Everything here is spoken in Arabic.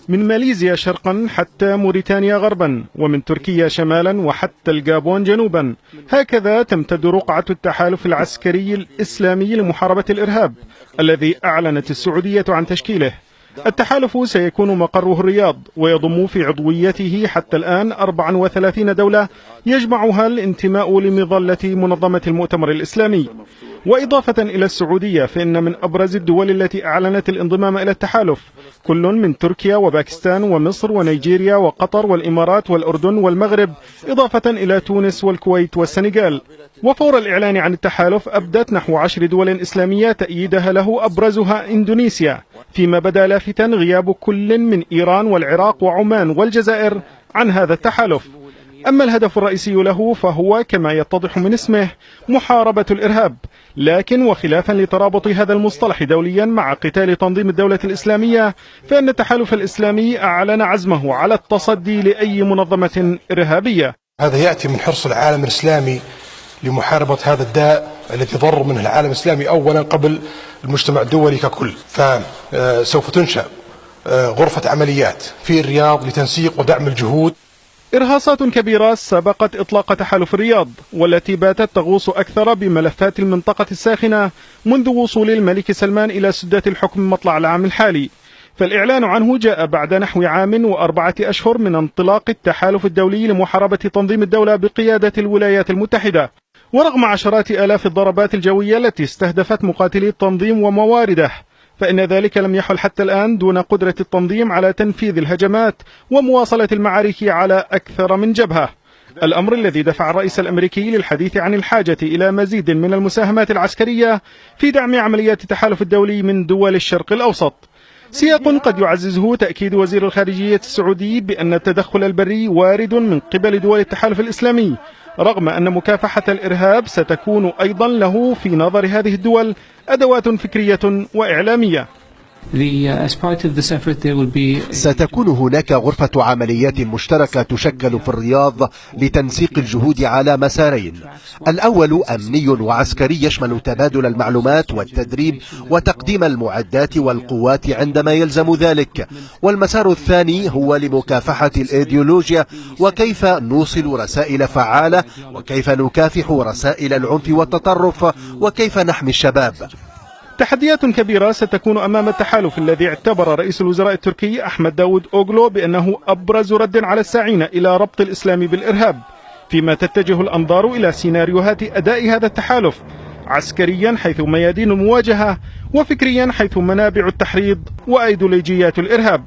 من ماليزيا شرقا حتى موريتانيا غربا، ومن تركيا شمالا وحتى الجابون جنوبا. هكذا تمتد رقعة التحالف العسكري الإسلامي لمحاربة الإرهاب الذي أعلنت السعودية عن تشكيله. التحالف سيكون مقره الرياض، ويضم في عضويته حتى الآن 34 دولة يجمعها الانتماء لمظلة منظمة المؤتمر الإسلامي. وإضافة إلى السعودية، فإن من أبرز الدول التي أعلنت الانضمام إلى التحالف كل من تركيا وباكستان ومصر ونيجيريا وقطر والإمارات والأردن والمغرب، إضافة إلى تونس والكويت والسنغال. وفور الإعلان عن التحالف أبدت نحو 10 دول إسلامية تأييدها له، أبرزها إندونيسيا، فيما بدا لافتا غياب كل من إيران والعراق وعمان والجزائر عن هذا التحالف. أما الهدف الرئيسي له فهو كما يتضح من اسمه محاربة الإرهاب، لكن وخلافا لترابط هذا المصطلح دوليا مع قتال تنظيم الدولة الإسلامية، فإن التحالف الإسلامي أعلن عزمه على التصدي لأي منظمة إرهابية. هذا يأتي من حرص العالم الإسلامي لمحاربة هذا الداء الذي ضر منه العالم الإسلامي أولا قبل المجتمع الدولي ككل. فسوف تنشأ غرفة عمليات في الرياض لتنسيق ودعم الجهود. إرهاصات كبيرة سبقت إطلاق تحالف الرياض، والتي باتت تغوص أكثر بملفات المنطقة الساخنة منذ وصول الملك سلمان إلى سدة الحكم مطلع العام الحالي. فالإعلان عنه جاء بعد نحو عام و4 أشهر من انطلاق التحالف الدولي لمحاربة تنظيم الدولة بقيادة الولايات المتحدة. ورغم عشرات آلاف الضربات الجوية التي استهدفت مقاتلي التنظيم وموارده، فإن ذلك لم يحل حتى الآن دون قدرة التنظيم على تنفيذ الهجمات ومواصلة المعارك على أكثر من جبهة. الأمر الذي دفع الرئيس الأمريكي للحديث عن الحاجة إلى مزيد من المساهمات العسكرية في دعم عمليات التحالف الدولي من دول الشرق الأوسط. سياق قد يعززه تأكيد وزير الخارجية السعودي بأن التدخل البري وارد من قبل دول التحالف الإسلامي، رغم أن مكافحة الإرهاب ستكون أيضا له في نظر هذه الدول أدوات فكرية وإعلامية. ستكون هناك غرفة عمليات مشتركة تشكل في الرياض لتنسيق الجهود على مسارين: الأول أمني وعسكري يشمل تبادل المعلومات والتدريب وتقديم المعدات والقوات عندما يلزم ذلك، والمسار الثاني هو لمكافحة الإيديولوجيا وكيف نوصل رسائل فعالة، وكيف نكافح رسائل العنف والتطرف، وكيف نحمي الشباب. تحديات كبيرة ستكون أمام التحالف الذي اعتبر رئيس الوزراء التركي أحمد داود أوغلو بأنه أبرز رد على الساعين إلى ربط الإسلام بالإرهاب، فيما تتجه الأنظار إلى سيناريوهات أداء هذا التحالف عسكريا حيث ميادين المواجهة، وفكريا حيث منابع التحريض وأيديولوجيات الإرهاب.